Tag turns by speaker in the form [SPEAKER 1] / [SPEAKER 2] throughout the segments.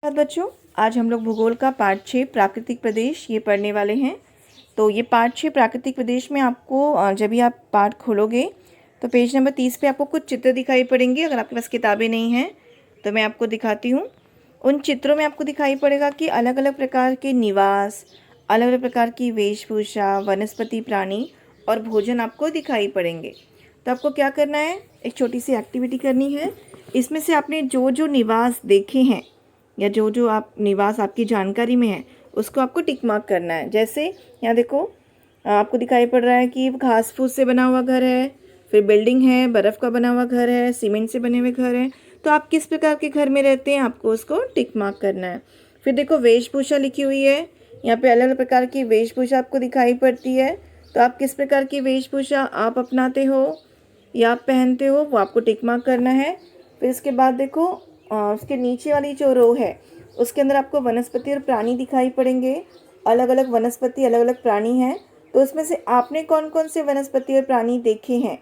[SPEAKER 1] बच्चों, आज हम लोग भूगोल का पार्ट 6 प्राकृतिक प्रदेश ये पढ़ने वाले हैं। तो ये पार्ट 6 प्राकृतिक प्रदेश में आपको जब भी आप पार्ट खोलोगे तो पेज नंबर 30 पे आपको कुछ चित्र दिखाई पड़ेंगे। अगर आपके पास किताबें नहीं हैं तो मैं आपको दिखाती हूँ। उन चित्रों में आपको दिखाई पड़ेगा कि अलग अलग प्रकार के निवास, अलग अलग प्रकार की वेशभूषा, वनस्पति, प्राणी और भोजन आपको दिखाई पड़ेंगे। तो आपको क्या करना है, एक छोटी सी एक्टिविटी करनी है। इसमें से आपने जो जो निवास देखे हैं या जो जो आप निवास आपकी जानकारी में है उसको आपको टिक मार्क करना है। जैसे यहाँ देखो, आपको दिखाई पड़ रहा है कि घास फूस से बना हुआ घर है, फिर बिल्डिंग है, बर्फ़ का बना हुआ घर है, सीमेंट से बने हुए घर हैं। तो आप किस प्रकार के घर में रहते हैं आपको उसको टिक मार्क करना है। फिर देखो वेशभूषा लिखी हुई है, यहाँ पे अलग अलग प्रकार की वेशभूषा आपको दिखाई पड़ती है। तो आप किस प्रकार की वेशभूषा आप अपनाते हो या आप पहनते हो वो आपको टिक मार्क करना है। फिर इसके बाद देखो उसके नीचे वाली जो रो है उसके अंदर आपको वनस्पति और प्राणी दिखाई पड़ेंगे। अलग अलग वनस्पति, अलग अलग प्राणी हैं। तो उसमें से आपने कौन कौन से वनस्पति और प्राणी देखे हैं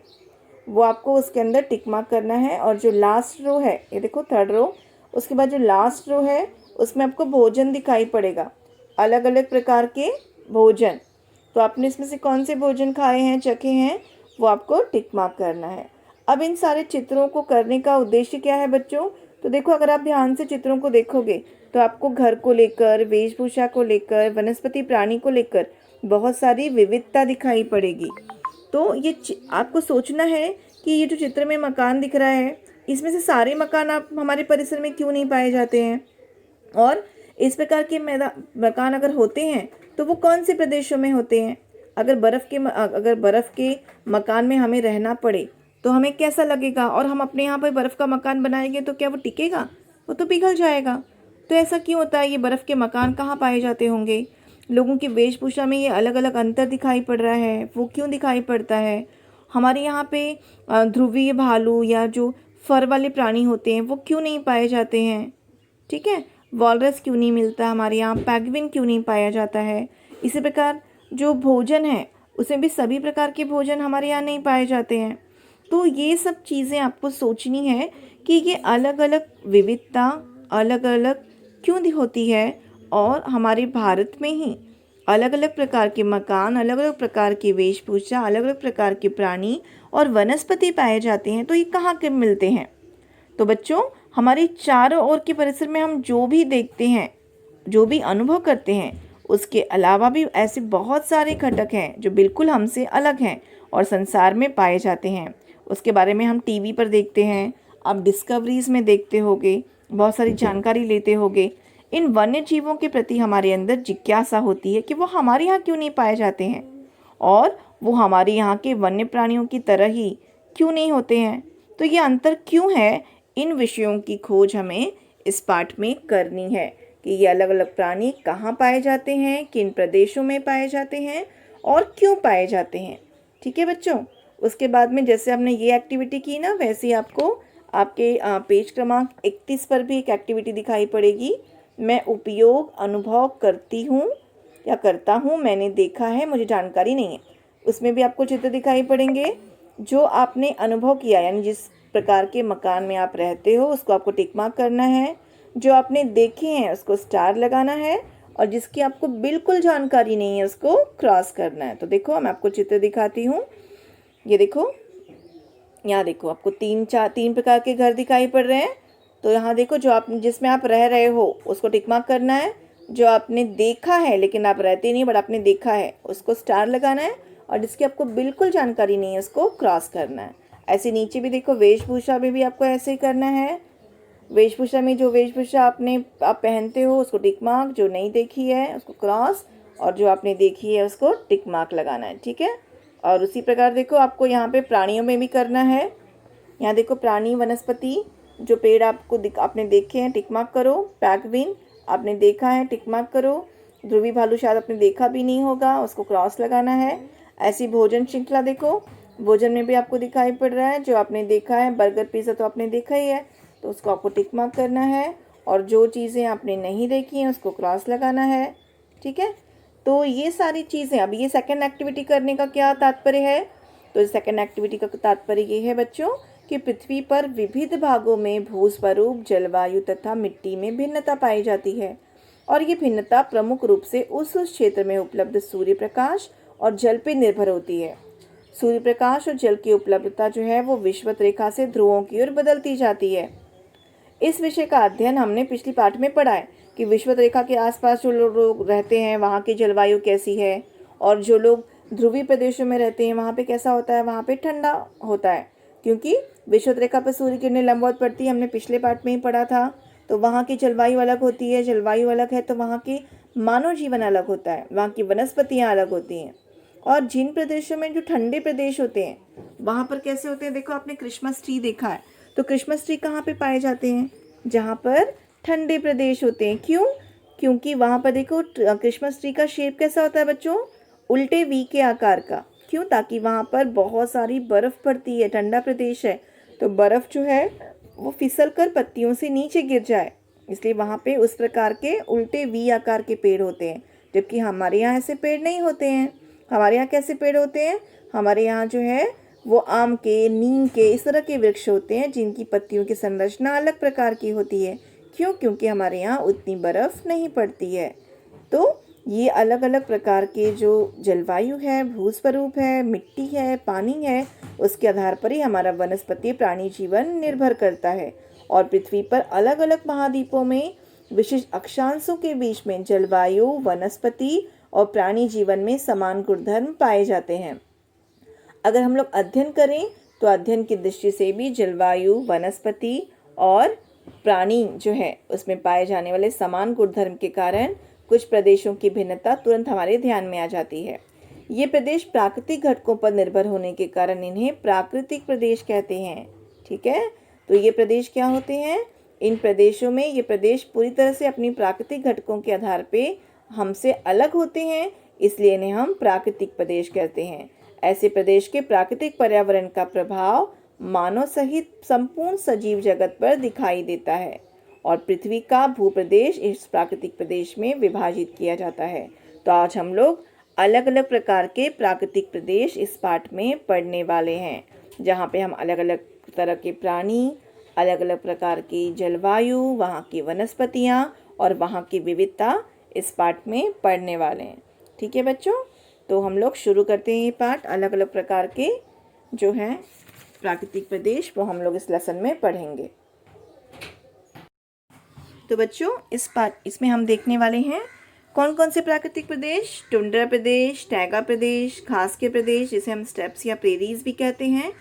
[SPEAKER 1] वो आपको उसके अंदर टिक मार्क करना है। और जो लास्ट रो है, ये देखो थर्ड रो, उसके बाद जो लास्ट रो है उसमें आपको भोजन दिखाई पड़ेगा, अलग अलग प्रकार के भोजन। तो आपने इसमें से कौन से भोजन खाए हैं, चखे हैं, वो आपको टिक मार्क करना है। अब इन सारे चित्रों को करने का उद्देश्य क्या है बच्चों? तो देखो, अगर आप ध्यान से चित्रों को देखोगे तो आपको घर को लेकर, वेशभूषा को लेकर, वनस्पति प्राणी को लेकर बहुत सारी विविधता दिखाई पड़ेगी। तो ये आपको सोचना है कि ये जो चित्र में मकान दिख रहा है इसमें से सारे मकान आप हमारे परिसर में क्यों नहीं पाए जाते हैं, और इस प्रकार के मकान अगर होते हैं तो वो कौन से प्रदेशों में होते हैं। अगर बर्फ़ के मकान में हमें रहना पड़े तो हमें कैसा लगेगा, और हम अपने यहाँ पर बर्फ़ का मकान बनाएंगे तो क्या वो टिकेगा? वो तो पिघल जाएगा। तो ऐसा क्यों होता है? ये बर्फ़ के मकान कहाँ पाए जाते होंगे? लोगों की वेशभूषा में ये अलग अलग अंतर दिखाई पड़ रहा है, वो क्यों दिखाई पड़ता है? हमारे यहाँ पे ध्रुवीय भालू या जो फर वाले प्राणी होते हैं वो क्यों नहीं पाए जाते हैं? ठीक है, वॉलरस क्यों नहीं मिलता हमारे यहाँ, पैगविन क्यों नहीं पाया जाता है? इसी प्रकार जो भोजन है उसमें भी सभी प्रकार के भोजन हमारे यहाँ नहीं पाए जाते हैं। तो ये सब चीज़ें आपको सोचनी है कि ये अलग अलग विविधता अलग अलग क्यों होती है, और हमारे भारत में ही अलग अलग प्रकार के मकान, अलग अलग प्रकार की वेशभूषा, अलग अलग प्रकार के प्राणी और वनस्पति पाए जाते हैं। तो ये कहाँ के मिलते हैं? तो बच्चों, हमारे चारों ओर के परिसर में हम जो भी देखते हैं, जो भी अनुभव करते हैं, उसके अलावा भी ऐसे बहुत सारे घटक हैं जो बिल्कुल हमसे अलग हैं और संसार में पाए जाते हैं। उसके बारे में हम टीवी पर देखते हैं, आप डिस्कवरीज में देखते होगे, बहुत सारी जानकारी लेते होगे। इन वन्य जीवों के प्रति हमारे अंदर जिज्ञासा होती है कि वो हमारे यहाँ क्यों नहीं पाए जाते हैं, और वो हमारे यहाँ के वन्य प्राणियों की तरह ही क्यों नहीं होते हैं। तो ये अंतर क्यों है, इन विषयों की खोज हमें इस पाठ में करनी है कि ये अलग अलग प्राणी कहाँ पाए जाते हैं, किन प्रदेशों में पाए जाते हैं और क्यों पाए जाते हैं। ठीक है बच्चों, उसके बाद में जैसे हमने ये एक्टिविटी की ना, वैसे ही आपको आपके पेज क्रमांक 31 पर भी एक एक्टिविटी दिखाई पड़ेगी। मैं उपयोग अनुभव करती हूँ या करता हूँ, मैंने देखा है, मुझे जानकारी नहीं है। उसमें भी आपको चित्र दिखाई पड़ेंगे जो आपने अनुभव किया, यानी जिस प्रकार के मकान में आप रहते हो उसको आपको टिक मार्क करना है। जो आपने देखे हैं उसको स्टार लगाना है, और जिसकी आपको बिल्कुल जानकारी नहीं है उसको क्रॉस करना है। तो देखो, मैं आपको चित्र दिखाती हूँ। ये देखो, यहाँ देखो, आपको तीन प्रकार के घर दिखाई पड़ रहे हैं। तो यहाँ देखो, जो आप जिसमें आप रह रहे हो उसको टिक मार्क करना है। जो आपने देखा है लेकिन आप रहते नहीं बट आपने देखा है उसको स्टार लगाना है, और जिसकी आपको बिल्कुल जानकारी नहीं है उसको क्रॉस करना है। ऐसे नीचे भी देखो, वेशभूषा में भी आपको ऐसे ही करना है। वेशभूषा में जो वेशभूषा आप पहनते हो उसको टिक मार्क, जो नहीं देखी है उसको क्रॉस, और जो आपने देखी है उसको टिक मार्क लगाना है। ठीक है, और उसी प्रकार देखो आपको यहाँ पे प्राणियों में भी करना है। यहाँ देखो, प्राणी, वनस्पति, जो पेड़ आपने देखे हैं टिक मार्क करो। पैगविन आपने देखा है, टिक मार्क करो। ध्रुवी भालू शायद आपने देखा भी नहीं होगा, उसको क्रॉस लगाना है। ऐसी भोजन श्रृंखला देखो, भोजन में भी आपको दिखाई पड़ रहा है, जो आपने देखा है, बर्गर पिज़्ज़ा तो आपने देखा ही है तो उसको आपको टिक मार्क करना है, और जो चीज़ें आपने नहीं देखी हैं उसको क्रॉस लगाना है। ठीक है, तो ये सारी चीज़ें। अब ये सेकेंड एक्टिविटी करने का क्या तात्पर्य है? तो सेकेंड एक्टिविटी का तात्पर्य ये है बच्चों कि पृथ्वी पर विविध भागों में भूस्वरूप, जलवायु तथा मिट्टी में भिन्नता पाई जाती है और ये भिन्नता प्रमुख रूप से उस क्षेत्र में उपलब्ध सूर्य प्रकाश और जल पर निर्भर होती है। सूर्य प्रकाश और जल की उपलब्धता जो है वो विषुवत रेखा से ध्रुवों की ओर बदलती जाती है। इस विषय का अध्ययन हमने पिछली पाठ में पढ़ा है कि विषुवत रेखा के आसपास जो लोग रहते हैं वहाँ की जलवायु कैसी है, और जो लोग ध्रुवीय प्रदेशों में रहते हैं वहाँ पे कैसा होता है, वहाँ पे ठंडा होता है, क्योंकि विषुवत रेखा पर सूर्य किरणें लंबवत पड़ती है। हमने पिछले पाठ में ही पढ़ा था। तो वहाँ की जलवायु अलग होती है, जलवायु अलग है तो वहाँ की मानव जीवन अलग होता है, वहाँ की वनस्पतियाँ अलग होती हैं। और जिन प्रदेशों में जो ठंडे प्रदेश होते हैं वहाँ पर कैसे होते हैं, देखो आपने क्रिसमस ट्री देखा है, तो क्रिसमस ट्री कहाँ पे पाए जाते हैं, जहाँ पर ठंडे प्रदेश होते हैं। क्यों? क्योंकि वहाँ पर देखो क्रिसमस ट्री का शेप कैसा होता है बच्चों, उल्टे वी के आकार का। क्यों? ताकि वहाँ पर बहुत सारी बर्फ़ पड़ती है, ठंडा प्रदेश है, तो बर्फ़ जो है वो फिसल कर पत्तियों से नीचे गिर जाए, इसलिए वहाँ पे उस प्रकार के उल्टे वी आकार के पेड़ होते हैं। जबकि हमारे यहाँ ऐसे पेड़ नहीं होते हैं। हमारे यहाँ कैसे पेड़ होते हैं, हमारे यहाँ जो है वो आम के, नीम के, इस तरह के वृक्ष होते हैं जिनकी पत्तियों की संरचना अलग प्रकार की होती है। क्यों? क्योंकि हमारे यहाँ उतनी बर्फ़ नहीं पड़ती है। तो ये अलग अलग प्रकार के जो जलवायु है, भूस्वरूप है, मिट्टी है, पानी है, उसके आधार पर ही हमारा वनस्पति प्राणी जीवन निर्भर करता है। और पृथ्वी पर अलग अलग महाद्वीपों में विशिष्ट अक्षांशों के बीच में जलवायु, वनस्पति और प्राणी जीवन में समान गुणधर्म पाए जाते हैं। अगर हम लोग अध्ययन करें तो अध्ययन की दृष्टि से भी जलवायु, वनस्पति और प्राणी जो है उसमें पाए जाने वाले समान गुणधर्म के कारण कुछ प्रदेशों की भिन्नता तुरंत हमारे ध्यान में आ जाती है। ये प्रदेश प्राकृतिक घटकों पर निर्भर होने के कारण इन्हें प्राकृतिक प्रदेश कहते हैं। ठीक है, तो ये प्रदेश क्या होते हैं, इन प्रदेशों में ये प्रदेश पूरी तरह से अपनी प्राकृतिक घटकों के आधार पे हमसे अलग होते हैं, इसलिए इन्हें हम प्राकृतिक प्रदेश कहते हैं। ऐसे प्रदेश के प्राकृतिक पर्यावरण का प्रभाव मानव सहित संपूर्ण सजीव जगत पर दिखाई देता है और पृथ्वी का भूप्रदेश इस प्राकृतिक प्रदेश में विभाजित किया जाता है। तो आज हम लोग अलग अलग प्रकार के प्राकृतिक प्रदेश इस पाठ में पढ़ने वाले हैं, जहाँ पे हम अलग अलग तरह के प्राणी, अलग अलग प्रकार की जलवायु, वहाँ की वनस्पतियाँ और वहाँ की विविधता इस पाठ में पढ़ने वाले हैं। ठीक है बच्चों, तो हम लोग शुरू करते हैं ये पाठ। अलग अलग प्रकार के जो हैं प्राकृतिक प्रदेश वो हम लोग इस लेसन में पढ़ेंगे। तो बच्चों इसमें हम देखने वाले हैं कौन कौन से प्राकृतिक प्रदेश, टुंड्रा प्रदेश, टैगा प्रदेश, घास के प्रदेश जिसे हम स्टेप्स या प्रेरीज भी कहते हैं,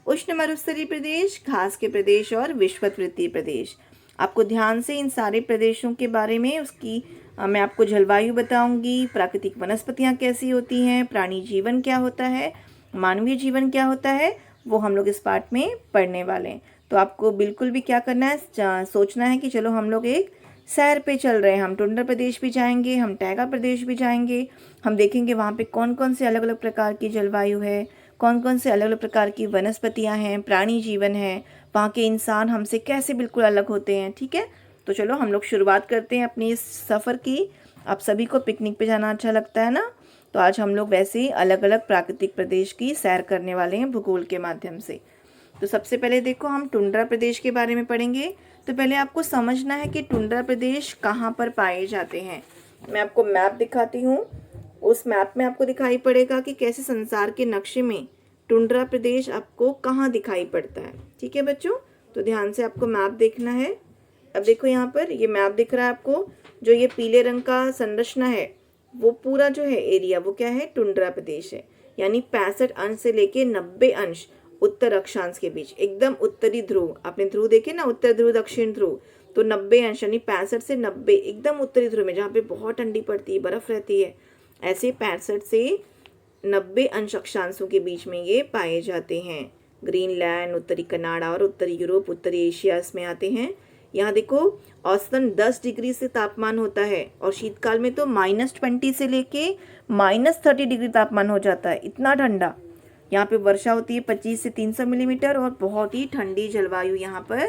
[SPEAKER 1] उष्ण मरुस्थलीय प्रदेश, घास के प्रदेश और विषुववृत्तीय प्रदेश। आपको ध्यान से इन सारे प्रदेशों के बारे में उसकी मैं आपको जलवायु बताऊंगी, प्राकृतिक वनस्पतियाँ कैसी होती हैं, प्राणी जीवन क्या होता है, मानवीय जीवन क्या होता है, वो हम लोग इस पाठ में पढ़ने वाले हैं। तो आपको बिल्कुल भी क्या करना है, सोचना है कि चलो हम लोग एक सैर पे चल रहे हैं, हम टुंड्रा प्रदेश भी जाएंगे, हम टैगा प्रदेश भी जाएंगे, हम देखेंगे वहाँ पे कौन कौन से अलग अलग प्रकार की जलवायु है, कौन कौन से अलग अलग प्रकार की वनस्पतियाँ हैं, प्राणी जीवन है, वहाँ के इंसान हमसे कैसे बिल्कुल अलग होते हैं। ठीक है, तो चलो हम लोग शुरुआत करते हैं अपनी इस सफ़र की। आप सभी को पिकनिक पे जाना अच्छा लगता है ना, तो आज हम लोग वैसे ही अलग अलग प्राकृतिक प्रदेश की सैर करने वाले हैं भूगोल के माध्यम से। तो सबसे पहले देखो हम टुंड्रा प्रदेश के बारे में पढ़ेंगे। तो पहले आपको समझना है कि टुंड्रा प्रदेश कहाँ पर पाए जाते हैं। मैं आपको मैप दिखाती हूँ, उस मैप में आपको दिखाई पड़ेगा कि कैसे संसार के नक्शे में टुंड्रा प्रदेश आपको कहाँ दिखाई पड़ता है। ठीक है बच्चों, तो ध्यान से आपको मैप देखना है। अब देखो यहाँ पर ये मैप दिख रहा है आपको, जो ये पीले रंग का संरचना है वो पूरा जो है एरिया वो क्या है, टुंड्रा प्रदेश है। यानी 65 अंश से लेके 90 अंश उत्तर अक्षांश के बीच, एकदम उत्तरी ध्रुव, आपने ध्रुव देखे ना, उत्तर ध्रुव दक्षिण ध्रुव, तो 90 अंश यानी 65 से 90 एकदम उत्तरी ध्रुव में जहाँ पे बहुत ठंडी पड़ती है, बर्फ रहती है, ऐसे 65 से 90 अंश अक्षांशों के बीच में ये पाए जाते हैं। ग्रीनलैंड, उत्तरी कनाडा और उत्तरी यूरोप, उत्तरी एशिया इसमें आते हैं। यहाँ देखो औसतन 10 डिग्री से तापमान होता है और शीतकाल में तो -20 से लेके -30 डिग्री तापमान हो जाता है, इतना ठंडा। यहाँ पे वर्षा होती है 25 से 300 मिलीमीटर और बहुत ही ठंडी जलवायु यहाँ पर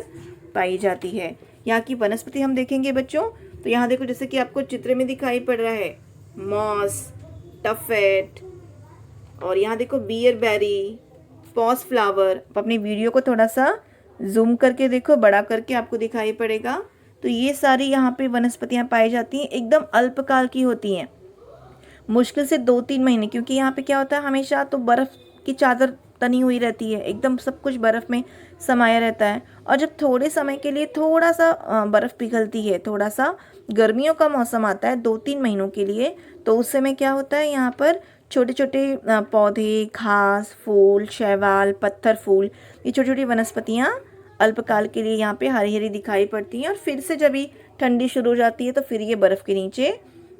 [SPEAKER 1] पाई जाती है। यहाँ की वनस्पति हम देखेंगे बच्चों, तो यहाँ देखो जैसे कि आपको चित्र में दिखाई पड़ रहा है मॉस, टफेट, और यहाँ देखो बियर बेरी, स्पॉस फ्लावर। आप अपनी वीडियो को थोड़ा सा जूम करके देखो, बड़ा करके आपको दिखाई पड़ेगा। तो ये सारी यहाँ पे वनस्पतियाँ पाई जाती हैं, एकदम अल्पकाल की होती हैं, मुश्किल से 2-3 महीने, क्योंकि यहाँ पे क्या होता है हमेशा तो बर्फ़ की चादर तनी हुई रहती है, एकदम सब कुछ बर्फ़ में समाया रहता है। और जब थोड़े समय के लिए थोड़ा सा बर्फ़ पिघलती है, थोड़ा सा गर्मियों का मौसम आता है 2-3 महीनों के लिए, तो उस समय क्या होता है यहाँ पर छोटे छोटे पौधे, घास, फूल, शैवाल, पत्थर फूल, ये छोटी छोटी वनस्पतियाँ अल्पकाल के लिए यहाँ पे हरी हरी दिखाई पड़ती हैं, और फिर से जब भी ठंडी शुरू हो जाती है तो फिर ये बर्फ़ के नीचे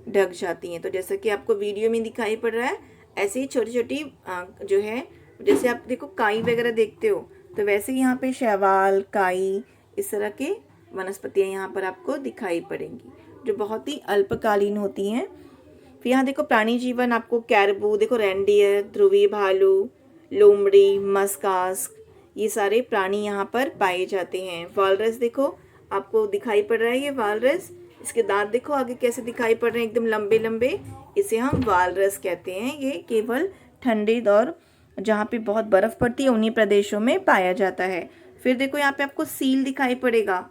[SPEAKER 1] ढक जाती हैं। तो जैसा कि आपको वीडियो में दिखाई पड़ रहा है, ऐसे ही छोटी छोटी जो है, जैसे आप देखो काई वगैरह देखते हो, तो वैसे ही यहाँ पे शैवाल, काई, इस तरह के वनस्पतियाँ यहाँ पर आपको दिखाई पड़ेंगी जो बहुत ही अल्पकालीन होती हैं। फिर यहाँ देखो प्राणी जीवन, आपको कैरबू देखो, रेंडियर, ध्रुवी भालू, लोमड़ी, मस्कास, ये सारे प्राणी यहाँ पर पाए जाते हैं। वालरस देखो आपको दिखाई पड़ रहा है, ये वालरस, इसके दांत देखो आगे कैसे दिखाई पड़ रहे हैं, एकदम लंबे लंबे, इसे हम वालरस कहते हैं। ये केवल ठंडे और जहाँ पे बहुत बर्फ़ पड़ती है उन्हीं प्रदेशों में पाया जाता है। फिर देखो यहाँ पे आपको सील दिखाई पड़ेगा,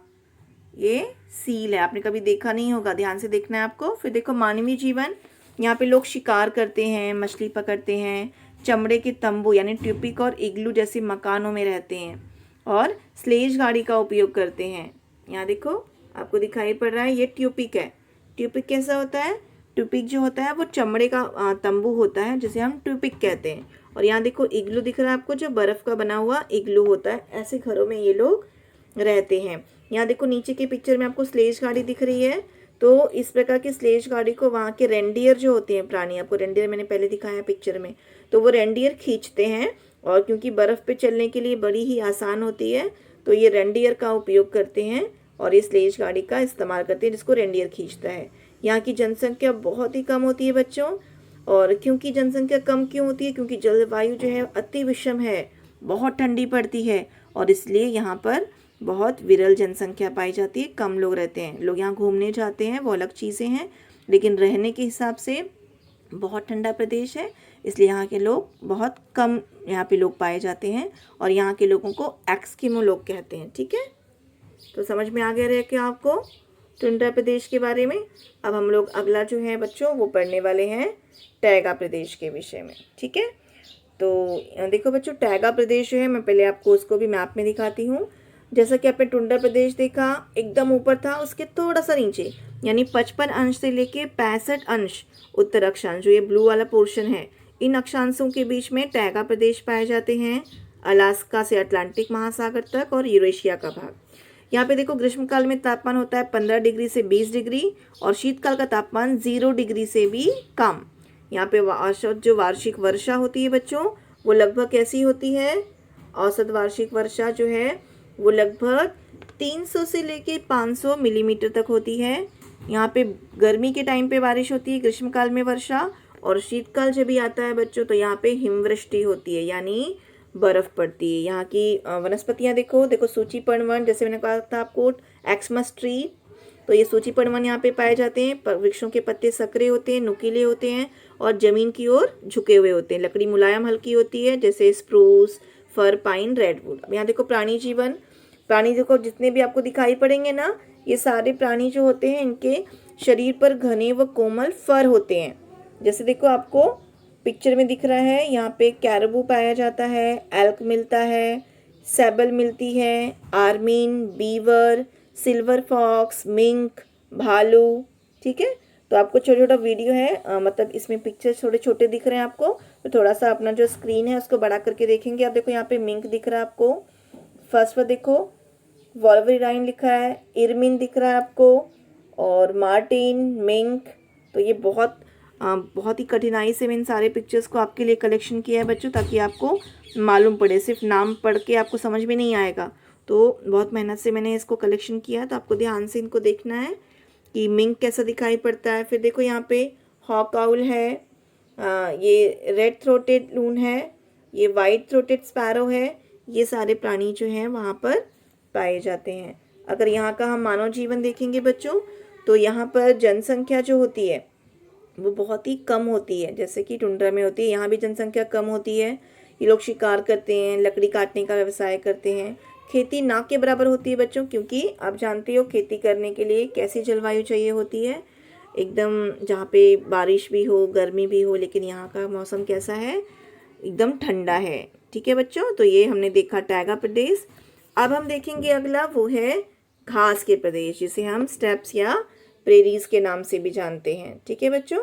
[SPEAKER 1] ये सील है, आपने कभी देखा नहीं होगा, ध्यान से देखना है आपको। फिर देखो मानवीय जीवन, यहाँ पे लोग शिकार करते हैं, मछली पकड़ते हैं, चमड़े के तंबू यानी ट्यूपिक और इग्लू जैसे मकानों में रहते हैं, और स्लेज गाड़ी का उपयोग करते हैं। यहाँ देखो आपको दिखाई पड़ रहा है, ये ट्यूपिक है। ट्यूपिक कैसा होता है? ट्यूपिक जो होता है वो चमड़े का तंबू होता है जिसे हम ट्यूपिक कहते हैं। और यहाँ देखो इग्लू दिख रहा है आपको, जो बर्फ़ का बना हुआ इग्लू होता है, ऐसे घरों में ये लोग रहते हैं। यहाँ देखो नीचे की पिक्चर में आपको स्लेज गाड़ी दिख रही है, तो इस प्रकार की स्लेज गाड़ी को वहाँ के रेंडियर जो होते हैं प्राणी, आपको रेंडियर मैंने पहले दिखाया पिक्चर में, तो वो रेंडियर खींचते हैं, और क्योंकि बर्फ़ पे चलने के लिए बड़ी ही आसान होती है तो ये रेंडियर का उपयोग करते हैं और ये स्लेज गाड़ी का इस्तेमाल करते हैं जिसको रेंडियर खींचता है। यहाँ की जनसंख्या बहुत ही कम होती है बच्चों, और क्योंकि जनसंख्या कम क्यों होती है? क्योंकि जलवायु जो है अति विषम है, बहुत ठंडी पड़ती है, और इसलिए यहाँ पर बहुत विरल जनसंख्या पाई जाती है, कम लोग रहते हैं। लोग यहाँ घूमने जाते हैं वो अलग चीज़ें हैं, लेकिन रहने के हिसाब से बहुत ठंडा प्रदेश है, इसलिए यहाँ के लोग बहुत कम यहाँ पे लोग पाए जाते हैं, और यहाँ के लोगों को एस्किमो लोग कहते हैं। ठीक है, तो समझ में आ गया रहे क्या आपको टुंड्रा प्रदेश के बारे में। अब हम लोग अगला जो है बच्चों वो पढ़ने वाले हैं टैगा प्रदेश के विषय में। ठीक है, तो देखो बच्चों, टैगा प्रदेश जो है, मैं पहले आपको उसको भी मैप में दिखाती हूँ। जैसा कि आपने टुंड्रा प्रदेश देखा एकदम ऊपर था, उसके थोड़ा सा नीचे यानी 55 अंश से लेके 65 अंश उत्तर अक्षांश, जो ये ब्लू वाला पोर्शन है, इन अक्षांशों के बीच में टैगा प्रदेश पाए जाते हैं, अलास्का से अटलांटिक महासागर तक और यूरेशिया का भाग। यहाँ पे देखो ग्रीष्मकाल में तापमान होता है 15 डिग्री से 20 डिग्री, और शीतकाल का तापमान 0 डिग्री से भी कम। यहाँ पे औसत जो वार्षिक वर्षा होती है बच्चों, वो लगभग कैसी होती है? औसत वार्षिक वर्षा जो है वो लगभग 300 से लेके 500 मिलीमीटर तक होती है। यहाँ पे गर्मी के टाइम पे बारिश होती है, ग्रीष्मकाल में वर्षा, और शीतकाल जब भी आता है बच्चों तो यहाँ पे हिमवृष्टि होती है यानी बर्फ़ पड़ती है। यहाँ की वनस्पतियाँ देखो देखो सूचीपर्ण वन, जैसे मैंने कहा था आपको एक्समस ट्री, तो ये सूचीपर्ण वन यहाँ पे पाए जाते हैं। वृक्षों के पत्ते संकरे होते हैं, नुकीले होते हैं, और ज़मीन की ओर झुके हुए होते हैं। लकड़ी मुलायम हल्की होती है, जैसे स्प्रूस, फर, पाइन, रेडवुड। अब यहाँ देखो प्राणी जीवन, प्राणी देखो जितने भी आपको दिखाई पड़ेंगे ना, ये सारे प्राणी जो होते हैं इनके शरीर पर घने व कोमल फर होते हैं। जैसे देखो आपको पिक्चर में दिख रहा है, यहाँ पे कैरबू पाया जाता है, एल्क मिलता है, सेबल मिलती है, आर्मीन, बीवर, सिल्वर फॉक्स, मिंक, भालू। ठीक है, तो आपको छोटा छोटा वीडियो है, मतलब इसमें पिक्चर छोटे छोटे दिख रहे हैं आपको, तो थोड़ा सा अपना जो स्क्रीन है उसको बड़ा करके देखेंगे। आप देखो यहाँ पे मिंक दिख रहा है आपको, फर्स्ट पर देखो वॉल्वरिनाइन लिखा है, इरमिन दिख रहा है आपको, और मार्टिन, मिंक। तो ये बहुत ही कठिनाई से मैं इन सारे पिक्चर्स को आपके लिए कलेक्शन किया है बच्चों, ताकि आपको मालूम पड़े। सिर्फ नाम पढ़ के आपको समझ में नहीं आएगा, तो बहुत मेहनत से मैंने इसको कलेक्शन किया है, तो आपको ध्यान से इनको देखना है कि मिंक कैसा दिखाई पड़ता है। फिर देखो यहाँ पे हॉक आउल है, ये रेड थ्रोटेड लून है, ये वाइट थ्रोटेड स्पैरो है। ये सारे प्राणी जो हैं वहाँ पर पाए जाते हैं। अगर यहाँ का हम मानव जीवन देखेंगे बच्चों, तो यहाँ पर जनसंख्या जो होती है वो बहुत ही कम होती है, जैसे कि टुंड्रा में होती है। यहाँ भी जनसंख्या कम होती है। ये लोग शिकार करते हैं, लकड़ी काटने का व्यवसाय करते हैं। खेती ना के बराबर होती है बच्चों, क्योंकि आप जानते हो खेती करने के लिए कैसी जलवायु चाहिए होती है, एकदम जहाँ पे बारिश भी हो, गर्मी भी हो, लेकिन यहाँ का मौसम कैसा है, एकदम ठंडा है। ठीक है बच्चों, तो ये हमने देखा टैगा प्रदेश। अब हम देखेंगे अगला, वो है घास के प्रदेश, जिसे हम स्टेप्स या प्रेरीज के नाम से भी जानते हैं। ठीक है बच्चों,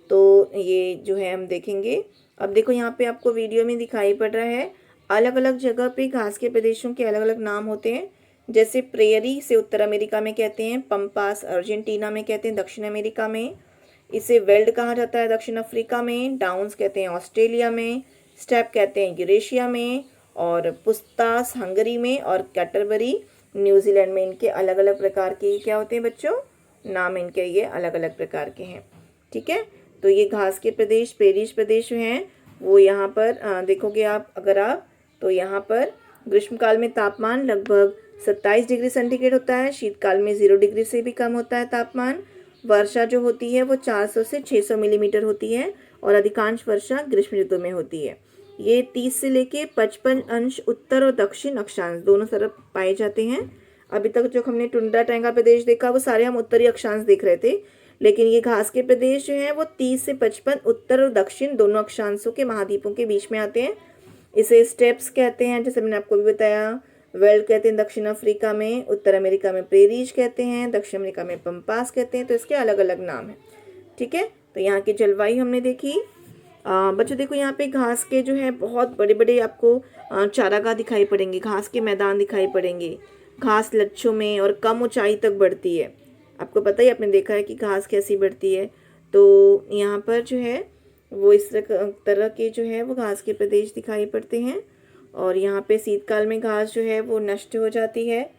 [SPEAKER 1] तो ये जो है हम देखेंगे। अब देखो यहाँ पे आपको वीडियो में दिखाई पड़ रहा है, अलग अलग जगह पे घास के प्रदेशों के अलग अलग नाम होते हैं। जैसे प्रेयरी से उत्तर अमेरिका में कहते हैं, पंपास अर्जेंटीना में कहते हैं दक्षिण अमेरिका में, इसे वेल्ड कहा जाता है दक्षिण अफ्रीका में, डाउन्स कहते हैं ऑस्ट्रेलिया में, स्टेप कहते हैं यूरेशिया में, और पुस्तास हंगरी में, और कैटरबरी न्यूजीलैंड में। इनके अलग अलग प्रकार के क्या होते हैं बच्चों, नाम इनके ये अलग अलग प्रकार के हैं। ठीक है, तो ये घास के प्रदेश, प्रेरीज प्रदेश जो हैं वो यहाँ पर देखोगे आप, अगर आप तो यहाँ पर ग्रीष्मकाल में तापमान लगभग 27 डिग्री सेंटीग्रेड होता है, शीतकाल में 0 डिग्री से भी कम होता है तापमान। वर्षा जो होती है वो 400 से 600 मिलीमीटर होती है, और अधिकांश वर्षा ग्रीष्म ऋतु में होती है। ये 30 से लेके 55 अंश उत्तर और दक्षिण अक्षांश दोनों तरफ पाए जाते हैं। अभी तक जो हमने टुंड्रा टैंगा प्रदेश देखा वो सारे हम उत्तरी अक्षांश देख रहे थे, लेकिन ये घास के प्रदेश जो हैं वो 30 से 55 उत्तर और दक्षिण दोनों अक्षांशों के महाद्वीपों के बीच में आते हैं। इसे स्टेप्स कहते हैं, जैसे मैंने आपको भी बताया। वेल्ड कहते हैं दक्षिण अफ्रीका में, उत्तर अमेरिका में प्रेरीज कहते हैं, दक्षिण अमेरिका में पंपास कहते हैं। तो इसके अलग अलग नाम हैं। ठीक है, तो यहाँ की जलवायु हमने देखी। बच्चों देखो यहाँ पे घास के जो है बहुत बड़े बड़े आपको चारागाह दिखाई पड़ेंगे, घास के मैदान दिखाई पड़ेंगे। घास लच्छों में और कम ऊंचाई तक बढ़ती है। आपको पता ही, आपने देखा है कि घास कैसी बढ़ती है। तो यहाँ पर जो है वो इस तरह के जो है वो घास के प्रदेश दिखाई पड़ते हैं। और यहाँ पे शीतकाल में घास जो है वो नष्ट हो जाती है।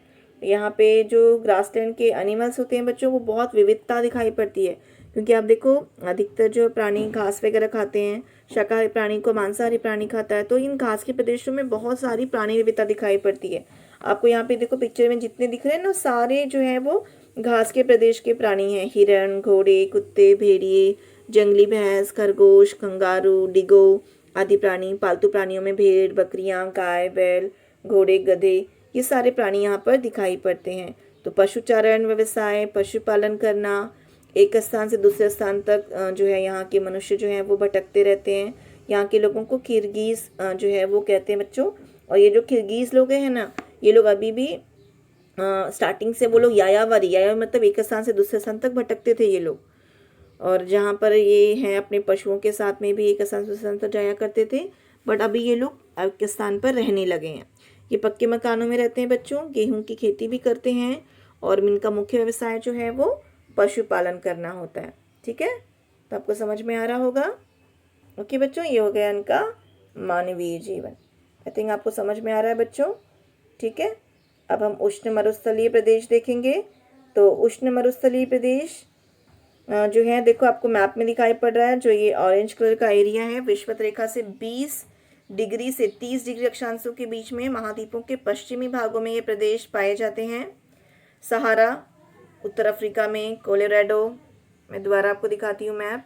[SPEAKER 1] यहाँ पे जो ग्रासलैंड के एनिमल्स होते हैं बच्चों, वो बहुत विविधता दिखाई पड़ती है, क्योंकि आप देखो अधिकतर जो प्राणी घास वगैरह खाते हैं, शाकाहारी प्राणी को मांसाहारी प्राणी खाता है, तो इन घास के प्रदेशों में बहुत सारी प्राणी विविधता दिखाई पड़ती है। आपको यहाँ पे देखो पिक्चर में जितने दिख रहे हैं ना, सारे जो है वो घास के प्रदेश के प्राणी हैं। हिरण, घोड़े, कुत्ते, भेड़िए, जंगली भैंस, खरगोश, कंगारू, डिगो आदि प्राणी। पालतू प्राणियों में भेड़, बकरियां, गाय, बैल, घोड़े, गधे, ये सारे प्राणी यहाँ पर दिखाई पड़ते हैं। तो पशुचारण व्यवसाय, पशुपालन करना, एक स्थान से दूसरे स्थान तक जो है यहाँ के मनुष्य जो हैं वो भटकते रहते हैं। यहाँ के लोगों को किर्गिज जो है वो कहते हैं बच्चों। और ये जो किर्गिज लोग हैं ना, ये लोग अभी भी स्टार्टिंग से वो लोग यायावरी, याया मतलब एक स्थान से दूसरे स्थान तक भटकते थे ये लोग। और जहाँ पर ये हैं अपने पशुओं के साथ में भी एक स्थान से दूसरे स्थान तक जाया करते थे, बट अभी ये लोग एक स्थान पर रहने लगे हैं। ये पक्के मकानों में रहते हैं बच्चों, गेहूं की खेती भी करते हैं, और इनका मुख्य व्यवसाय जो है वो पशुपालन करना होता है। ठीक है, तो आपको समझ में आ रहा होगा। ओके बच्चों, ये हो गया इनका मानवीय जीवन। आई थिंक आपको समझ में आ रहा है बच्चों। ठीक है, अब हम उष्ण मरुस्थलीय प्रदेश देखेंगे। तो उष्ण मरुस्थलीय प्रदेश जो है देखो आपको मैप में दिखाई पड़ रहा है, जो ये ऑरेंज कलर का एरिया है, विषुवत रेखा से 20 डिग्री से 30 डिग्री अक्षांशों के बीच में महाद्वीपों के पश्चिमी भागों में ये प्रदेश पाए जाते हैं। सहारा उत्तर अफ्रीका में, कोलोराडो, मैं दोबारा आपको दिखाती हूँ मैप।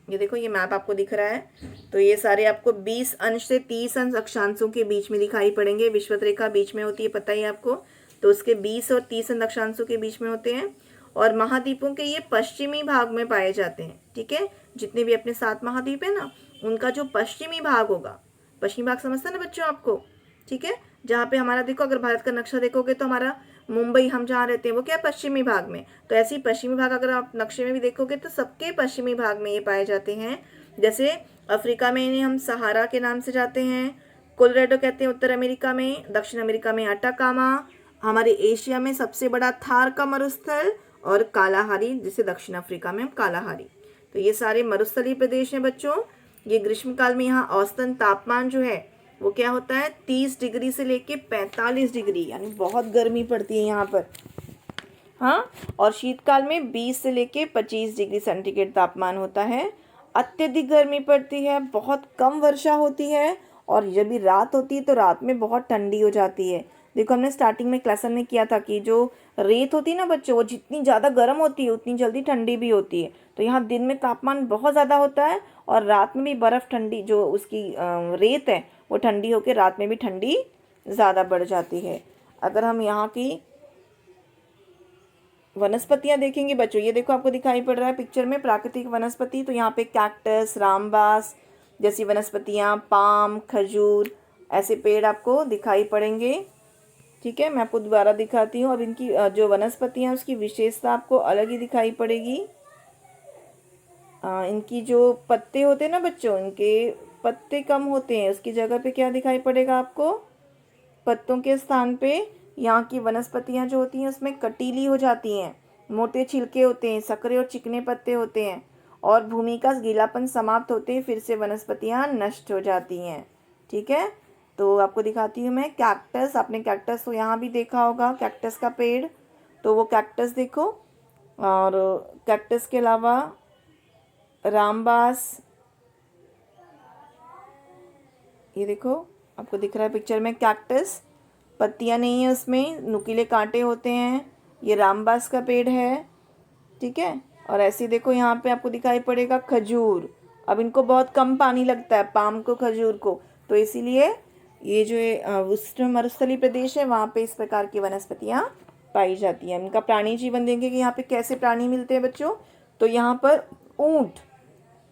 [SPEAKER 1] ये देखो, ये मैप आपको दिख रहा है। तो ये सारे आपको 20 अंश से 30 अंश अक्षांशों के बीच में दिखाई पड़ेंगे। विषुवत रेखा बीच में होती है, पता ही आपको। तो उसके 20 और 30 अंश अक्षांशों के बीच में होते हैं, और महाद्वीपों के ये पश्चिमी भाग में पाए जाते हैं। ठीक है, जितने भी अपने 7 महाद्वीप है ना, उनका जो पश्चिमी भाग होगा, पश्चिमी भाग समझता ना बच्चों आपको। ठीक है, जहाँ पे हमारा देखो, अगर भारत का नक्शा देखोगे तो हमारा मुंबई, हम जहाँ रहते हैं वो क्या पश्चिमी भाग में। तो ऐसे ही पश्चिमी भाग अगर आप नक्शे में भी देखोगे तो सबके पश्चिमी भाग में ये पाए जाते हैं। जैसे अफ्रीका में इन्हें हम सहारा के नाम से जाते हैं, कोलोराडो कहते हैं उत्तर अमेरिका में, दक्षिण अमेरिका में अटाकामा, हमारे एशिया में सबसे बड़ा थार का मरुस्थल, और कालाहारी जिसे दक्षिण अफ्रीका में हम कालाहारी। तो ये सारे मरुस्थलीय प्रदेश हैं बच्चों। ये ग्रीष्मकाल में यहाँ औसतन तापमान जो है वो क्या होता है, 30 डिग्री से लेके 45 डिग्री, यानी बहुत गर्मी पड़ती है यहाँ पर। हाँ, और शीतकाल में 20 से लेके 25 डिग्री सेंटीग्रेड तापमान होता है। अत्यधिक गर्मी पड़ती है, बहुत कम वर्षा होती है, और जब भी रात होती है तो रात में बहुत ठंडी हो जाती है। देखो हमने स्टार्टिंग में क्लास में किया था कि जो रेत होती है ना बच्चों, वो जितनी ज़्यादा गर्म होती है उतनी जल्दी ठंडी भी होती है। तो यहाँ दिन में तापमान बहुत ज़्यादा होता है और रात में भी बर्फ़ ठंडी, जो उसकी रेत है वो ठंडी होकर रात में भी ठंडी ज़्यादा बढ़ जाती है। अगर हम यहाँ की वनस्पतियाँ देखेंगे बच्चों, ये देखो आपको दिखाई पड़ रहा है पिक्चर में प्राकृतिक वनस्पति। तो यहाँ पे कैक्टस, रामबास जैसी वनस्पतियाँ, पाम, खजूर, ऐसे पेड़ आपको दिखाई पड़ेंगे। ठीक है, मैं आपको दोबारा दिखाती हूँ। अब इनकी जो वनस्पतियाँ हैं उसकी विशेषता आपको अलग ही दिखाई पड़ेगी। इनकी जो पत्ते होते हैं ना बच्चों, इनके पत्ते कम होते हैं, उसकी जगह पे क्या दिखाई पड़ेगा आपको, पत्तों के स्थान पे यहाँ की वनस्पतियाँ जो होती हैं उसमें कटीली हो जाती हैं, मोटे छिलके होते हैं, सकरे और चिकने पत्ते होते हैं और भूमि का गीलापन समाप्त होते ही फिर से वनस्पतियाँ नष्ट हो जाती हैं। ठीक है, तो आपको दिखाती हूँ मैं कैक्टस। आपने कैक्टस तो यहाँ भी देखा होगा, कैक्टस का पेड़। तो वो कैक्टस देखो, और कैक्टस के अलावा रामबास, ये देखो आपको दिख रहा है पिक्चर में कैक्टस, पत्तियां नहीं है उसमें, नुकीले कांटे होते हैं। ये रामबास का पेड़ है। ठीक है, और ऐसे देखो यहाँ पे आपको दिखाई पड़ेगा खजूर। अब इनको बहुत कम पानी लगता है, पाम को, खजूर को, तो इसीलिए ये जो उष्ण मरुस्थलीय प्रदेश है वहाँ पे इस प्रकार की वनस्पतियाँ पाई जाती हैं। इनका प्राणी जीवन देंगे कि यहाँ पे कैसे प्राणी मिलते हैं बच्चों। तो यहाँ पर ऊँट,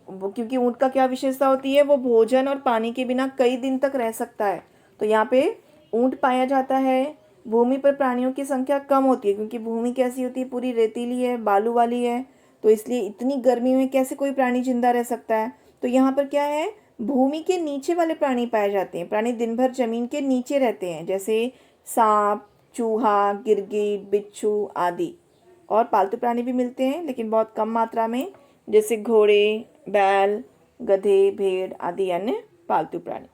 [SPEAKER 1] वो क्योंकि ऊँट का क्या विशेषता होती है, वो भोजन और पानी के बिना कई दिन तक रह सकता है। तो यहाँ पे ऊँट पाया जाता है। भूमि पर प्राणियों की संख्या कम होती है क्योंकि भूमि कैसी होती है, पूरी रेतीली है, बालू वाली है, तो इसलिए इतनी गर्मी में कैसे कोई प्राणी जिंदा रह सकता है। तो यहाँ पर क्या है, भूमि के नीचे वाले प्राणी पाए जाते हैं। प्राणी दिन भर जमीन के नीचे रहते हैं, जैसे सांप, चूहा, गिरगिट, बिच्छू आदि। और पालतू प्राणी भी मिलते हैं लेकिन बहुत कम मात्रा में, जैसे घोड़े, बैल, गधे, भेड़ आदि अन्य पालतू प्राणी।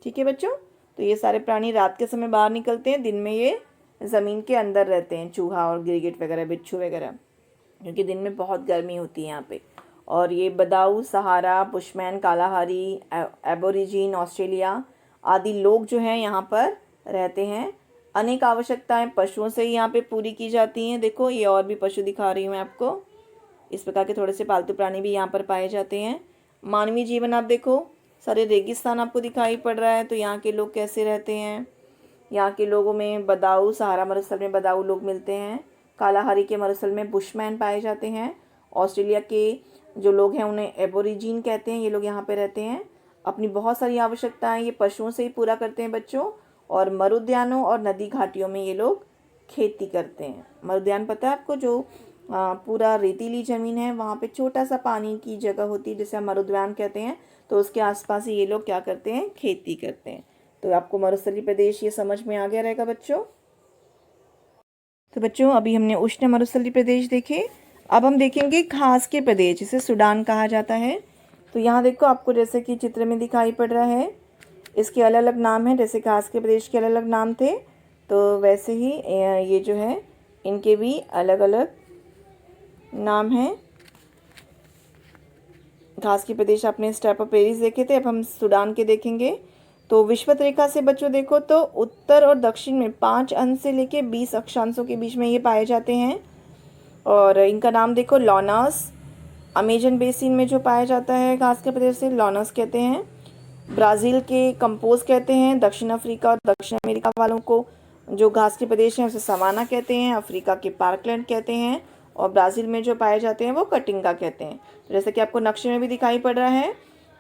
[SPEAKER 1] ठीक है बच्चों, तो ये सारे प्राणी रात के समय बाहर निकलते हैं, दिन में ये ज़मीन के अंदर रहते हैं, चूहा और गिरगिट वगैरह, बिच्छू वगैरह, क्योंकि दिन में बहुत गर्मी होती है यहाँ पे। और ये बदाऊ, सहारा, बुशमैन, कालाहारी, एबोरिजिन, ऑस्ट्रेलिया आदि लोग जो हैं यहाँ पर रहते हैं। अनेक आवश्यकताएं पशुओं से ही यहाँ पे पूरी की जाती हैं। देखो ये और भी पशु दिखा रही हूँ मैं आपको, इस प्रकार के थोड़े से पालतू प्राणी भी यहाँ पर पाए जाते हैं। मानवीय जीवन आप देखो, सारे रेगिस्तान आपको दिखाई पड़ रहा है। तो यहाँ के लोग कैसे रहते हैं, यहाँ के लोगों में बदाऊ, सहारा मरुस्थल में बदाऊ लोग मिलते हैं, कालाहारी के मरुस्थल में बुशमैन पाए जाते हैं, ऑस्ट्रेलिया के जो लोग हैं उन्हें एबोरिजिन कहते हैं, ये लोग यहाँ पे रहते हैं। अपनी बहुत सारी आवश्यकताएं ये पशुओं से ही पूरा करते हैं बच्चों। और मरुद्यानों और नदी घाटियों में ये लोग खेती करते हैं। मरुद्यान पता है आपको, जो पूरा रेतीली ज़मीन है, वहाँ पे छोटा सा पानी की जगह होती है जिसे हम मरुद्यान कहते हैं, तो उसके आसपास ही ये लोग क्या करते हैं, खेती करते हैं। तो आपको मरुस्थलीय प्रदेश ये समझ में आ गया रहेगा बच्चों। तो बच्चों अभी हमने उष्ण मरुस्थलीय प्रदेश देखे, अब हम देखेंगे घास के प्रदेश, जिसे सूडान कहा जाता है। तो यहाँ देखो आपको जैसे कि चित्र में दिखाई पड़ रहा है, इसके अलग अलग नाम हैं। जैसे घास के प्रदेश के अलग अलग नाम थे, तो वैसे ही ये जो है इनके भी अलग अलग नाम हैं। घास के प्रदेश आपने स्टेप ऑफ प्रेरीज देखे थे, अब हम सूडान के देखेंगे। तो विषुवत रेखा से बच्चों देखो तो उत्तर और दक्षिण में 5 अंश से लेके 20 अक्षांशों के बीच में ये पाए जाते हैं। और इनका नाम देखो, लॉनस, अमेजन बेसिन में जो पाया जाता है घास के प्रदेश से, लॉनस कहते हैं। ब्राज़ील के कंपोज कहते हैं। दक्षिण अफ्रीका और दक्षिण अमेरिका वालों को जो घास के प्रदेश हैं उसे सवाना कहते हैं। अफ्रीका के पार्कलैंड कहते हैं। और ब्राज़ील में जो पाए जाते हैं वो कटिंगा कहते हैं। जैसे कि आपको नक्शे में भी दिखाई पड़ रहा है,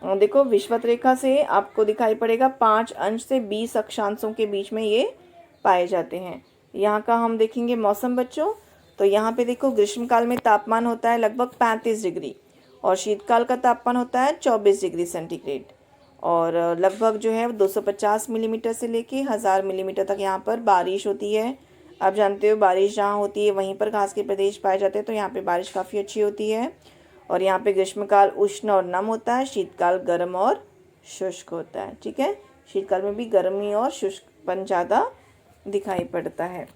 [SPEAKER 1] देखो विषुवत रेखा से आपको दिखाई पड़ेगा 5 अंश से 20 अक्षांशों के बीच में ये पाए जाते हैं। यहाँ का हम देखेंगे मौसम बच्चों, तो यहाँ पे देखो ग्रीष्मकाल में तापमान होता है लगभग 35 डिग्री और शीतकाल का तापमान होता है 24 डिग्री सेंटीग्रेड। और लगभग जो है 250 मिलीमीटर से लेके 1000 मिलीमीटर तक यहाँ पर बारिश होती है। आप जानते हो बारिश जहाँ होती है वहीं पर घास के प्रदेश पाए जाते हैं, तो यहाँ पे बारिश काफ़ी अच्छी होती है। और यहाँ पे ग्रीष्मकाल उष्ण और नम होता है, शीतकाल गर्म और शुष्क होता है। ठीक है, शीतकाल में भी गर्मी और शुष्कपन ज़्यादा दिखाई पड़ता है।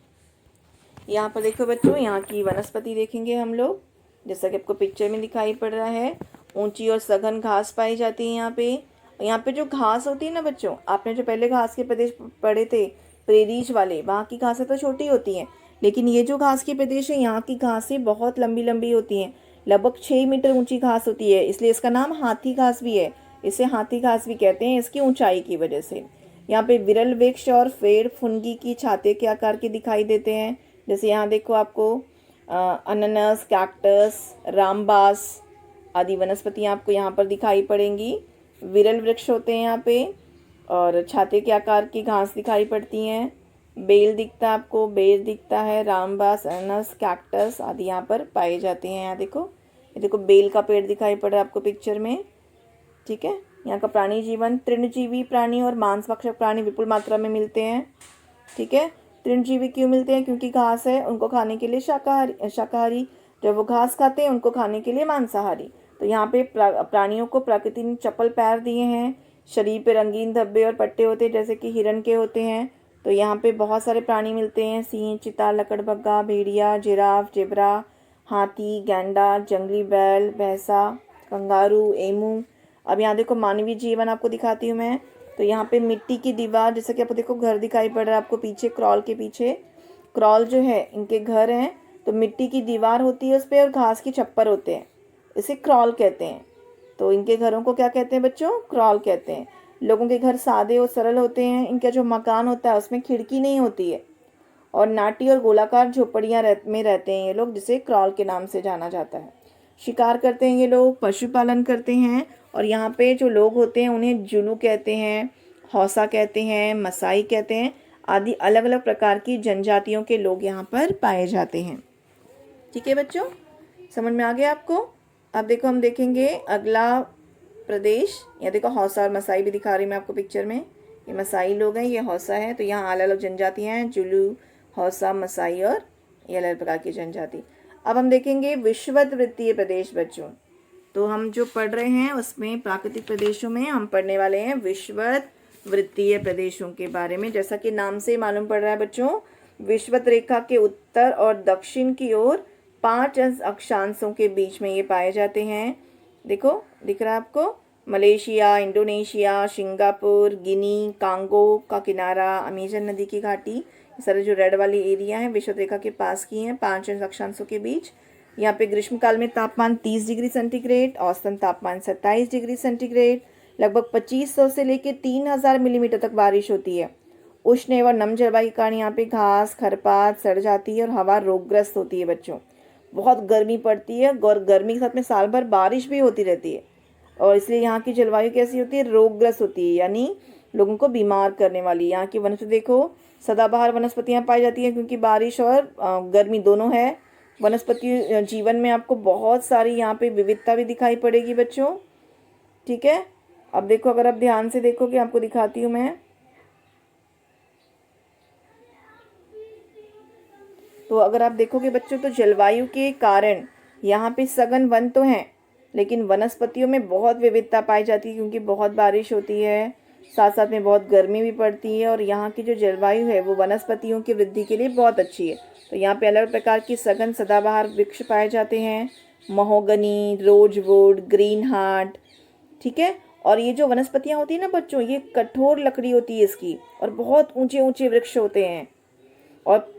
[SPEAKER 1] यहाँ पर देखो बच्चों, यहाँ की वनस्पति देखेंगे हम लोग, जैसा कि आपको पिक्चर में दिखाई पड़ रहा है। ऊंची और सघन घास पाई जाती है यहाँ पे। यहाँ पे जो घास होती है ना बच्चों, आपने जो पहले घास के प्रदेश पढ़े थे प्रेरीज वाले, वहाँ की घासें तो छोटी होती हैं, लेकिन ये जो घास के प्रदेश है यहाँ की घासें बहुत लंबी लंबी होती हैं, लगभग 6 मीटर ऊंची घास होती है, इसलिए इसका नाम हाथी घास भी है। इसे हाथी घास भी कहते हैं इसकी ऊंचाई की वजह से। यहाँ पे विरल वृक्ष और पेड़ फुनगी की छाते के आकार के दिखाई देते हैं। जैसे यहाँ देखो आपको अनानास, कैक्टस, रामबास आदि वनस्पतियाँ आपको यहाँ पर दिखाई पड़ेंगी। विरल वृक्ष होते हैं यहाँ पे और छाते के आकार की घास दिखाई पड़ती हैं। बेल दिखता है आपको, बेर दिखता है, रामबास, अनानास, कैक्टस आदि यहाँ पर पाए जाते हैं। यहाँ देखो, ये देखो बेल का पेड़ दिखाई पड़ रहा है आपको पिक्चर में। ठीक है, यहाँ का प्राणी जीवन, तृणजीवी प्राणी और मांसभक्षक प्राणी विपुल मात्रा में मिलते हैं। ठीक है, तृणजीवी क्यों मिलते हैं? क्योंकि घास है, उनको खाने के लिए शाकाहारी, जब वो घास खाते हैं उनको खाने के लिए मांसाहारी। तो यहाँ पे प्राणियों को प्रकृति ने चप्पल पैर दिए हैं, शरीर पे रंगीन धब्बे और पट्टे होते हैं जैसे कि हिरण के होते हैं। तो यहाँ पे बहुत सारे प्राणी मिलते हैं, सिंह, चीता, लकड़बग्गा, भेड़िया, जिराफ, जेब्रा, हाथी, गैंडा, जंगली बैल, भैंसा, कंगारू, एमू। अब यहाँ देखो मानवीय जीवन आपको दिखाती हूँ मैं। तो यहाँ पे मिट्टी की दीवार, जैसे कि आपको देखो घर दिखाई पड़ रहा है आपको पीछे, क्रॉल के पीछे, क्रॉल जो है इनके घर हैं, तो मिट्टी की दीवार होती है उस पर और घास की छप्पर होते हैं, इसे क्रॉल कहते हैं। तो इनके घरों को क्या कहते हैं बच्चों? क्रॉल कहते हैं। लोगों के घर सादे और सरल होते हैं, इनका जो मकान होता है उसमें खिड़की नहीं होती है और नाटी और गोलाकार झोपड़ियाँ में रहते हैं ये लोग, जिसे क्रॉल के नाम से जाना जाता है। शिकार करते हैं ये लोग, पशुपालन करते हैं और यहाँ पे जो लोग होते हैं उन्हें जुलू कहते हैं, हौसा कहते हैं, मसाई कहते हैं आदि अलग अलग प्रकार की जनजातियों के लोग यहाँ पर पाए जाते हैं। ठीक है बच्चों, समझ में आ गया आपको? अब देखो हम देखेंगे अगला प्रदेश। यहाँ देखो हौसा और मसाई भी दिखा रही मैं आपको पिक्चर में। ये मसाई लोग हैं, ये हौसा है। तो यहाँ अलग अलग जनजातियाँ हैं, जुलू, हौसा, मसाई और ये अलग प्रकार की जनजाति। अब हम देखेंगे विषुवत वृत्तीय प्रदेश बच्चों। तो हम जो पढ़ रहे हैं उसमें प्राकृतिक प्रदेशों में हम पढ़ने वाले हैं विषुवत वृत्तीय प्रदेशों के बारे में। जैसा कि नाम से मालूम पड़ रहा है बच्चों, विषुवत रेखा के उत्तर और दक्षिण की ओर 5 अक्षांशों के बीच में ये पाए जाते हैं। देखो दिख रहा है आपको, मलेशिया, इंडोनेशिया, सिंगापुर, गिनी, कांगो का किनारा, अमेजन नदी की घाटी, ये सारे जो रेड वाली एरिया है विषुवत रेखा के पास की हैं 5 अक्षांशों के बीच। यहाँ पे ग्रीष्म काल में तापमान 30 डिग्री सेंटीग्रेड, औसतन तापमान 27 डिग्री सेंटीग्रेड, लगभग 2500 से लेकर 3000 मिलीमीटर तक बारिश होती है। उष्ण एवं नम जलवायु के कारण यहाँ पे घास खरपात सड़ जाती है और हवा रोगग्रस्त होती है बच्चों। बहुत गर्मी पड़ती है और गर्मी के साथ में साल भर बारिश भी होती रहती है और इसलिए यहाँ की जलवायु कैसी होती है? रोगग्रस्त होती है, यानी लोगों को बीमार करने वाली। यहाँ की वनस्पति देखो, सदाबहार वनस्पतियाँ पाई जाती हैं क्योंकि बारिश और गर्मी दोनों है। वनस्पति जीवन में आपको बहुत सारी यहाँ पे विविधता भी दिखाई पड़ेगी बच्चों। ठीक है, अब देखो अगर आप ध्यान से देखोगे आपको दिखाती हूँ मैं। तो अगर आप देखोगे बच्चों तो जलवायु के कारण यहाँ पे सघन वन तो हैं, लेकिन वनस्पतियों में बहुत विविधता पाई जाती है क्योंकि बहुत बारिश होती है, साथ साथ में बहुत गर्मी भी पड़ती है और यहाँ की जो जलवायु है वो वनस्पतियों की वृद्धि के लिए बहुत अच्छी है। तो यहाँ पे अलग प्रकार की सघन सदाबहार वृक्ष पाए जाते हैं, महोगनी, रोजवुड, ग्रीन हार्ट। ठीक है, और ये जो वनस्पतियाँ होती है ना बच्चों, ये कठोर लकड़ी होती है इसकी और बहुत ऊंचे ऊंचे वृक्ष होते हैं और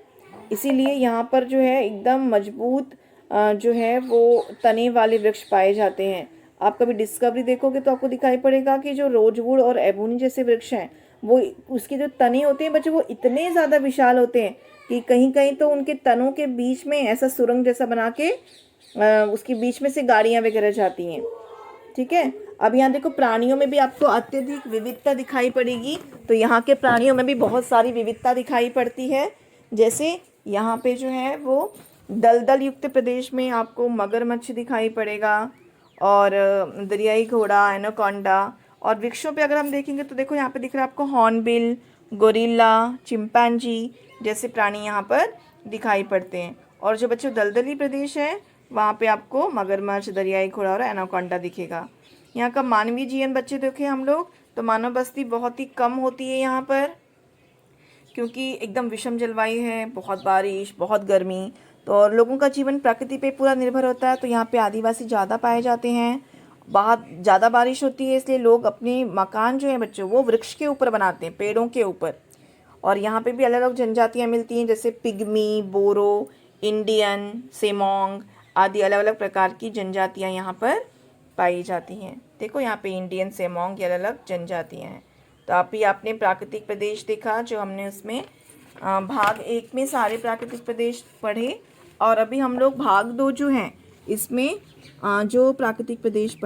[SPEAKER 1] इसीलिए यहाँ पर जो है एकदम मजबूत जो है वो तने वाले वृक्ष पाए जाते हैं। आप कभी डिस्कवरी देखोगे तो आपको दिखाई पड़ेगा कि जो रोजवुड और एबोनी जैसे वृक्ष हैं वो उसके जो तने होते हैं बच्चों वो इतने ज़्यादा विशाल होते हैं कि कहीं कहीं तो उनके तनों के बीच में ऐसा सुरंग जैसा बना के उसके बीच में से गाड़ियाँ वगैरह जाती हैं। ठीक है, अब यहाँ देखो प्राणियों में भी आपको अत्यधिक विविधता दिखाई पड़ेगी। तो यहाँ के प्राणियों में भी बहुत सारी विविधता दिखाई पड़ती है। जैसे यहाँ पे जो है वो दलदल युक्त प्रदेश में आपको मगरमच्छ दिखाई पड़ेगा और दरियाई घोड़ा, एनाकोंडा। और वृक्षों पे अगर हम देखेंगे तो देखो यहाँ पे दिख रहा है आपको हॉर्नबिल, गोरिल्ला, चिंपैंजी जैसे प्राणी यहाँ पर दिखाई पड़ते हैं। और जो बच्चों दलदली प्रदेश है वहाँ पे आपको मगरमच्छ, दरियाई घोड़ा और एनाकोंडा दिखेगा। यहाँ का मानवीय जीवन बच्चे देखें हम लोग तो मानव बस्ती बहुत ही कम होती है यहाँ पर क्योंकि एकदम विषम जलवायु है, बहुत बारिश, बहुत गर्मी। तो और लोगों का जीवन प्रकृति पे पूरा निर्भर होता है। तो यहाँ पे आदिवासी ज़्यादा पाए जाते हैं, बहुत ज़्यादा बारिश होती है इसलिए लोग अपने मकान जो है बच्चों वो वृक्ष के ऊपर बनाते हैं, पेड़ों के ऊपर। और यहाँ पे भी अलग अलग जनजातियाँ मिलती हैं, जैसे पिग्मी, बोरो, इंडियन, सेमोंग आदि अलग अलग प्रकार की जनजातियाँ यहाँ पर पाई जाती हैं। देखो यहाँ पे इंडियन, सेमोंग ये अलग अलग जनजातियाँ हैं। तो आपने प्राकृतिक प्रदेश देखा, जो हमने उसमें भाग 1 में सारे प्राकृतिक प्रदेश पढ़े, और अभी हम लोग भाग 2 जो हैं इसमें जो प्राकृतिक प्रदेश पढ़े